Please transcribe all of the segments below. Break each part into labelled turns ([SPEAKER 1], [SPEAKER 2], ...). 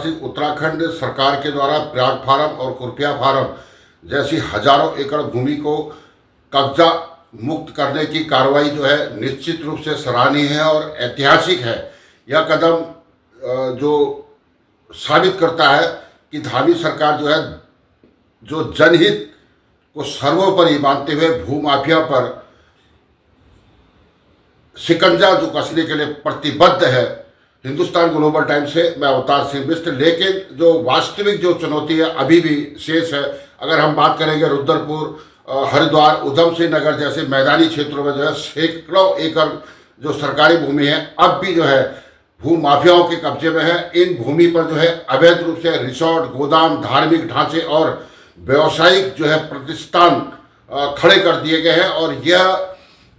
[SPEAKER 1] सिंह, उत्तराखंड सरकार के द्वारा प्रयाग फार्म और कुरपिया फार्म जैसी हजारों एकड़ भूमि को कब्जा मुक्त करने की कार्रवाई जो है निश्चित रूप से सराहनीय है और ऐतिहासिक है। यह कदम जो साबित करता है कि धामी सरकार जो है जो जनहित को सर्वोपरि मानते हुए भूमाफिया पर शिकंजा जो कसने के लिए प्रतिबद्ध है। हिंदुस्तान ग्लोबल टाइम्स से मैं अवतार सिंह बिष्ट। लेकिन जो वास्तविक जो चुनौती है अभी भी शेष है। अगर हम बात करेंगे रुद्रपुर, हरिद्वार, उधम सिंह नगर जैसे मैदानी क्षेत्रों में जो है सैकड़ों एकड़ जो सरकारी भूमि है अब भी जो है भू माफियाओं के कब्जे में है। इन भूमि पर जो है अवैध रूप से रिसोर्ट, गोदाम, धार्मिक ढांचे और व्यवसायिक जो है प्रतिष्ठान खड़े कर दिए गए हैं और यह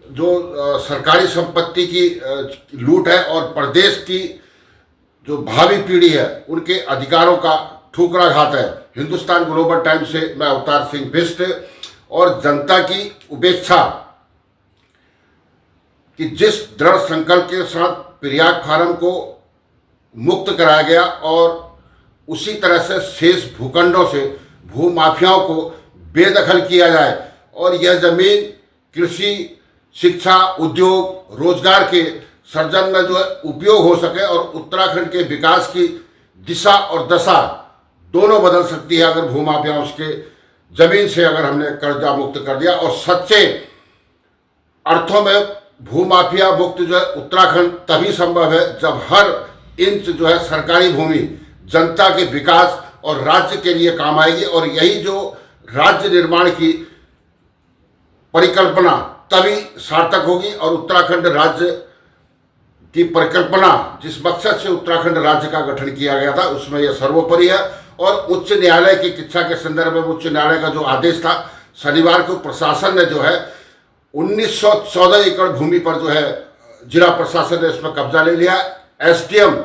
[SPEAKER 1] जो सरकारी संपत्ति की लूट है और प्रदेश की जो भावी पीढ़ी है उनके अधिकारों का ठुकराघात है। हिंदुस्तान ग्लोबल टाइम्स से मैं अवतार सिंह बिष्ट। और जनता की उपेक्षा कि जिस दृढ़ संकल्प के साथ प्रयाग फार्म को मुक्त कराया गया और उसी तरह से शेष भूखंडों से भू माफियाओं को बेदखल किया जाए और यह जमीन कृषि, शिक्षा, उद्योग, रोजगार के सृजन में जो है उपयोग हो सके और उत्तराखंड के विकास की दिशा और दशा दोनों बदल सकती है अगर भूमाफिया उसके जमीन से अगर हमने कर्जा मुक्त कर दिया। और सच्चे अर्थों में भूमाफिया मुक्त जो है उत्तराखंड तभी संभव है जब हर इंच जो है सरकारी भूमि जनता के विकास और राज्य के लिए काम आएगी और यही जो राज्य निर्माण की परिकल्पना तभी सार्थक होगी। और उत्तराखंड राज्य की परिकल्पना जिस मकसद से उत्तराखंड राज्य का गठन किया गया था उसमें यह सर्वोपरि है। और उच्च न्यायालय की इच्छा के संदर्भ में उच्च न्यायालय का जो आदेश था शनिवार को प्रशासन ने जो है 1914 एकड़ भूमि पर जो है जिला प्रशासन ने इसमें कब्जा ले लिया। एसडीएम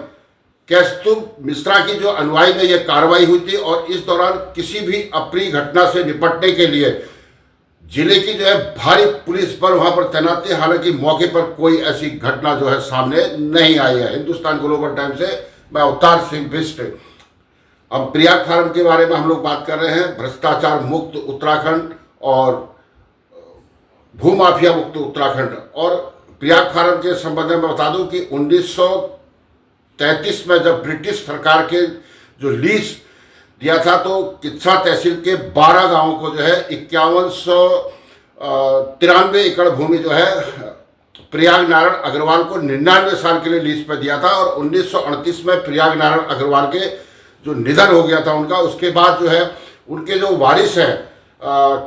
[SPEAKER 1] कौस्तुभ मिश्रा की जो अनुयायी में यह कार्रवाई हुई थी और इस दौरान किसी भी अप्रिय घटना से निपटने के लिए जिले की जो है भारी पुलिस बल वहां पर तैनात थी। हालांकि मौके पर कोई ऐसी घटना जो है सामने नहीं आई है। हिंदुस्तान ग्लोबल टाइम्स से मैं अवतार सिंह बिष्ट। अब प्रयाग फार्म के बारे में हम लोग बात कर रहे हैं। भ्रष्टाचार मुक्त उत्तराखंड और भूमाफिया मुक्त उत्तराखंड। और प्रयाग फार्म के संबंध में बता दूं कि 1933 में जब ब्रिटिश सरकार के जो लीज दिया था तो किच्छा तहसील के 12 गांवों को जो है 5193 एकड़ भूमि जो है प्रयाग नारायण अग्रवाल को 99 साल के लिए लीज पर दिया था। और 1938 में प्रयाग नारायण अग्रवाल के जो निधन हो गया था उनका, उसके बाद जो है उनके जो वारिस हैं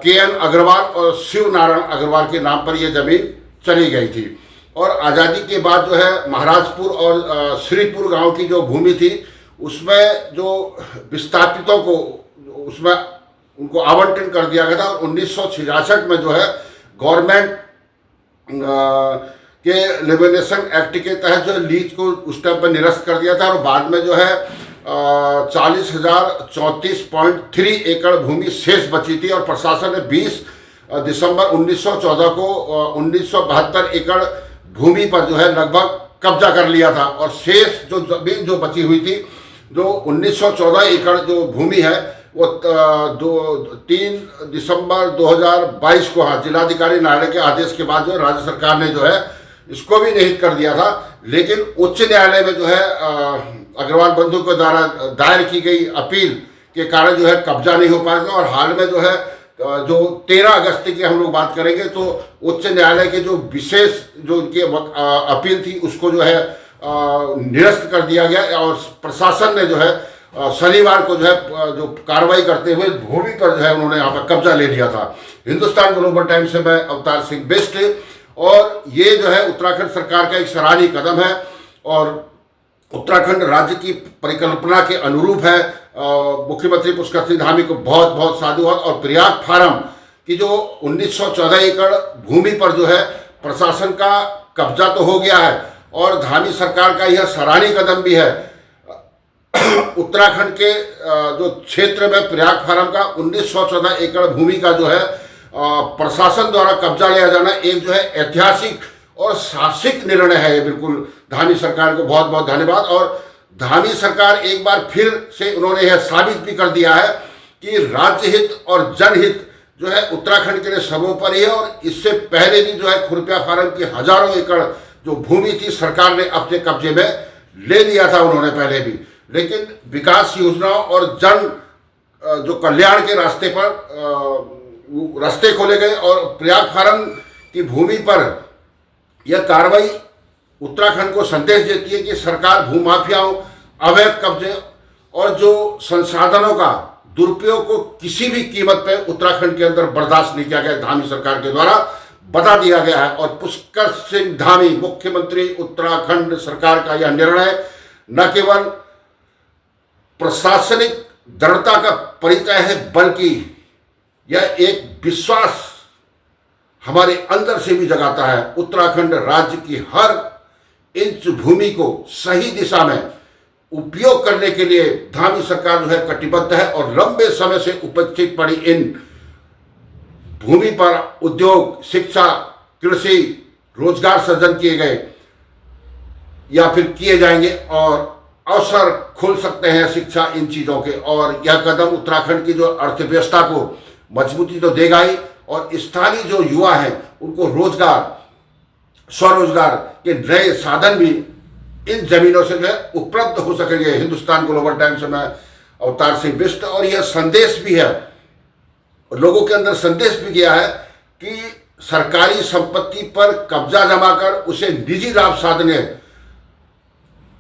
[SPEAKER 1] KN अग्रवाल और शिव नारायण अग्रवाल के नाम पर यह जमीन चली गई थी। और आज़ादी के बाद जो है महाराजपुर और श्रीपुर गांव की जो भूमि थी उसमें जो विस्थापितों को उसमें उनको आवंटन कर दिया गया था। और 1966 में जो है गवर्नमेंट के लिबरेशन एक्ट के तहत जो लीज को उस टाइम पर निरस्त कर दिया था और बाद में जो है 40,034.3 एकड़ भूमि शेष बची थी। और प्रशासन ने 20 दिसंबर 1914 को 1972 एकड़ भूमि पर जो है लगभग कब्जा कर लिया था। और शेष जो जमीन जो बची हुई थी जो 1914 एकड़ जो भूमि है वो 3 दिसंबर 2022 को जिलाधिकारी न्यायालय के आदेश के बाद जो राज्य सरकार ने जो है इसको भी निहित कर दिया था। लेकिन उच्च न्यायालय में जो है अग्रवाल बंधु के द्वारा दायर की गई अपील के कारण जो है कब्जा नहीं हो पाएगा। और हाल में जो है जो 13 अगस्त की हम लोग बात करेंगे तो उच्च न्यायालय के जो विशेष जो उनकी अपील थी उसको जो है निरस्त कर दिया गया। और प्रशासन ने जो है शनिवार को जो है जो कार्रवाई करते हुए भूमि पर जो है उन्होंने यहाँ पर कब्जा ले लिया था। हिंदुस्तान ग्लोबल टाइम्स से मैं अवतार सिंह बिष्ट। और ये जो है उत्तराखंड सरकार का एक सराहनीय कदम है और उत्तराखंड राज्य की परिकल्पना के अनुरूप है। मुख्यमंत्री पुष्कर सिंह धामी को बहुत बहुत साधुवाद। और प्रयाग फार्म की जो 1914 एकड़ भूमि पर जो है प्रशासन का कब्जा तो हो गया है और धामी सरकार का यह सराहनीय कदम भी है। उत्तराखंड के जो क्षेत्र में प्रयाग फार्म का 1914 एकड़ भूमि का जो है प्रशासन द्वारा कब्जा लिया जाना एक जो है ऐतिहासिक और साहसिक निर्णय है। ये बिल्कुल धामी सरकार को बहुत बहुत धन्यवाद। और धामी सरकार एक बार फिर से उन्होंने यह साबित भी कर दिया है कि राज्य हित और जनहित जो है उत्तराखंड के लिए सर्वोपरि है। और इससे पहले भी जो है खुरपिया फार्म की हजारों एकड़ जो भूमि थी सरकार ने अपने कब्जे में ले लिया था उन्होंने पहले भी, लेकिन विकास योजनाओं और जन जो कल्याण के रास्ते पर रास्ते खोले गए और प्रयाग फार्म की भूमि पर यह कार्रवाई उत्तराखंड को संदेश देती है कि सरकार भूमाफियाओं, अवैध कब्जे और जो संसाधनों का दुरुपयोग को किसी भी कीमत पर उत्तराखंड के अंदर बर्दाश्त नहीं किया गया। धामी सरकार के द्वारा बता दिया गया है और पुष्कर सिंह धामी मुख्यमंत्री उत्तराखंड सरकार का यह निर्णय न केवल प्रशासनिक दृढ़ता का परिचय है, बल्कि यह एक विश्वास हमारे अंदर से भी जगाता है। उत्तराखंड राज्य की हर इंच भूमि को सही दिशा में उपयोग करने के लिए धामी सरकार जो है कटिबद्ध है और लंबे समय से उपेक्षित पड़ी इन भूमि पर उद्योग, शिक्षा, कृषि, रोजगार सृजन किए गए या फिर किए जाएंगे और अवसर खुल सकते हैं शिक्षा इन चीज़ों के। और यह कदम उत्तराखंड की जो अर्थव्यवस्था को मजबूती तो देगा ही और स्थानीय जो युवा हैं उनको रोजगार, स्वरोजगार के नए साधन भी इन जमीनों से जो है उपलब्ध हो सकेंगे। हिंदुस्तान ग्लोबल टाइम्स से मैं अवतार सिंह बिष्ट। और यह संदेश भी है, लोगों के अंदर संदेश भी गया है कि सरकारी संपत्ति पर कब्जा जमाकर उसे निजी लाभ साधने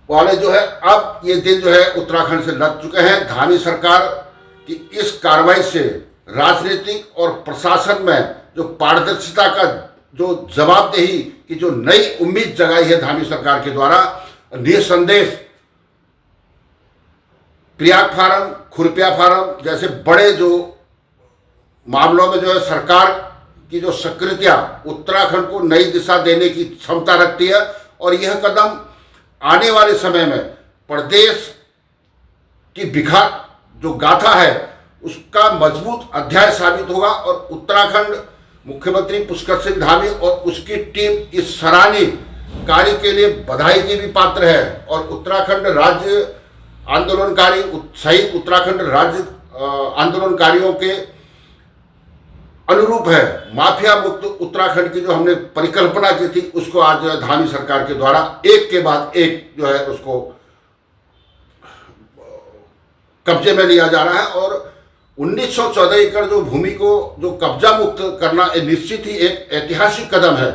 [SPEAKER 1] वाले जो है अब ये दिन जो है उत्तराखंड से लग चुके हैं। धामी सरकार की इस कार्रवाई से राजनीतिक और प्रशासन में जो पारदर्शिता का जो जवाबदेही की जो नई उम्मीद जगाई है धामी सरकार के द्वारा, निसंदेह प्रयाग फार्म, खुरपिया फार्म जैसे बड़े जो मामलों में जो है सरकार की जो सक्रियता उत्तराखंड को नई दिशा देने की क्षमता रखती है। और यह कदम आने वाले समय में प्रदेश की जो गाथा है उसका मजबूत अध्याय साबित होगा। और उत्तराखंड मुख्यमंत्री पुष्कर सिंह धामी और उसकी टीम इस सराहनीय कार्य के लिए बधाई की भी पात्र है। और उत्तराखंड राज्य आंदोलनकारी सहित उत्तराखंड राज्य आंदोलनकारियों के अनुरूप है माफिया मुक्त उत्तराखंड की जो हमने परिकल्पना की थी उसको आज जो है धामी सरकार के द्वारा एक के बाद एक जो है उसको कब्जे में लिया जा रहा है। और 1914 एकड़ जो भूमि को जो कब्जा मुक्त करना निश्चित ही एक ऐतिहासिक कदम है।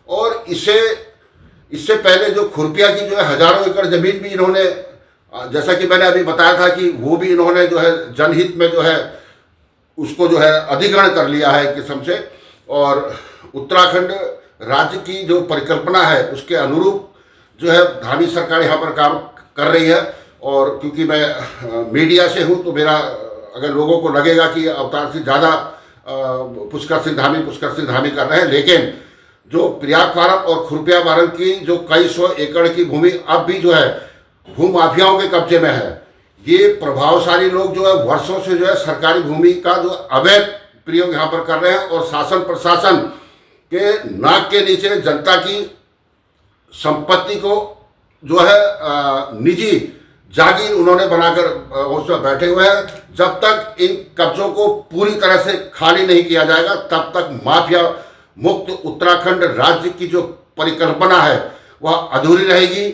[SPEAKER 1] और इससे पहले जो खुरपिया की जो है हजारों एकड़ जमीन भी इन्होंने, जैसा कि मैंने अभी बताया था कि वो भी इन्होंने जो है जनहित में जो है उसको जो है अधिग्रहण कर लिया है एक किस्म से। और उत्तराखंड राज्य की जो परिकल्पना है उसके अनुरूप जो है धामी सरकार यहाँ पर काम कर रही है। और क्योंकि मैं मीडिया से हूँ तो मेरा अगर लोगों को लगेगा कि अवतार से ज़्यादा पुष्कर सिंह धामी कर रहे हैं, लेकिन जो प्रयाग फार्म और खुरपिया फार्म की जो कई सौ एकड़ की भूमि अब भी जो है भूमाफियाओं के कब्जे में है। ये प्रभावशाली लोग जो है वर्षों से जो है सरकारी भूमि का जो अवैध प्रयोग यहाँ पर कर रहे हैं और शासन प्रशासन के नाक के नीचे जनता की संपत्ति को जो है निजी जागीर उन्होंने बनाकर उसमें बैठे हुए हैं। जब तक इन कब्जों को पूरी तरह से खाली नहीं किया जाएगा तब तक माफिया मुक्त उत्तराखंड राज्य की जो परिकल्पना है वह अधूरी रहेगी।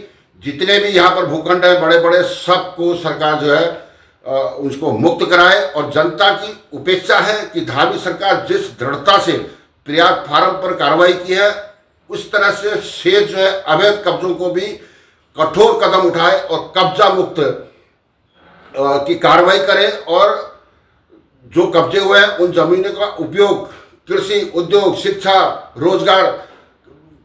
[SPEAKER 1] जितने भी यहाँ पर भूखंड है बड़े बड़े, सबको सरकार जो है उसको मुक्त कराए। और जनता की उपेक्षा है कि धामी सरकार जिस दृढ़ता से प्रयाग फार्म पर कार्रवाई की है उस तरह से शेष जो है अवैध कब्जों को भी कठोर कदम उठाए और कब्जा मुक्त की कार्रवाई करे। और जो कब्जे हुए हैं उन जमीनों का उपयोग कृषि, उद्योग, शिक्षा, रोजगार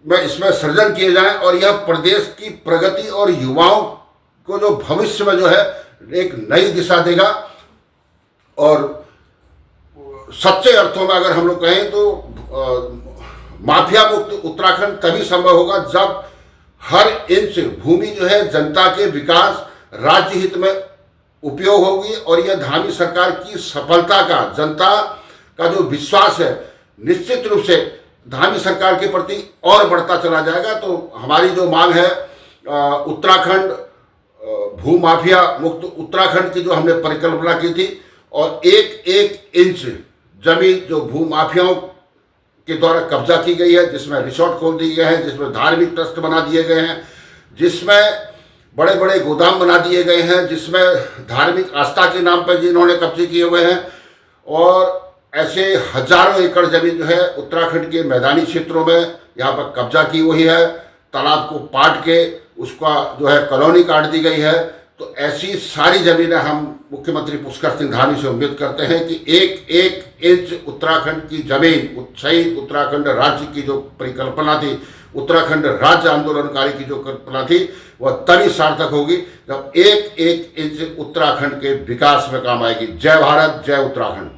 [SPEAKER 1] में इसमें सृजन किए जाएं। और यह प्रदेश की प्रगति और युवाओं को जो भविष्य में जो है एक नई दिशा देगा। और सच्चे अर्थों में अगर हम लोग कहें तो माफिया मुक्त उत्तराखंड तभी संभव होगा जब हर इंच भूमि जो है जनता के विकास, राज्य हित में उपयोग होगी। और यह धामी सरकार की सफलता का, जनता का जो विश्वास है निश्चित रूप से धामी सरकार के प्रति और बढ़ता चला जाएगा। तो हमारी जो मांग है उत्तराखंड भूमाफिया मुक्त उत्तराखंड की जो हमने परिकल्पना की थी, और एक एक इंच जमीन जो भूमाफियाओं के द्वारा कब्जा की गई है, जिसमें रिसोर्ट खोल दिए गए हैं, जिसमें धार्मिक ट्रस्ट बना दिए गए हैं, जिसमें बड़े बड़े गोदाम बना दिए गए हैं, जिसमें धार्मिक आस्था के नाम पर जिन्होंने कब्जे किए हुए हैं, और ऐसे हजारों एकड़ जमीन जो है उत्तराखंड के मैदानी क्षेत्रों में यहाँ पर कब्जा की हुई है। तालाब को पाट के उसका जो है कॉलोनी काट दी गई है। तो ऐसी सारी जमीनें हम मुख्यमंत्री पुष्कर सिंह धामी से उम्मीद करते हैं कि एक एक इंच उत्तराखंड की जमीन, शहीद उत्तराखंड राज्य की जो परिकल्पना थी, उत्तराखंड राज्य आंदोलनकारी की जो कल्पना थी, वह तभी सार्थक होगी जब एक एक इंच उत्तराखंड के विकास में काम आएगी। जय भारत, जय उत्तराखंड।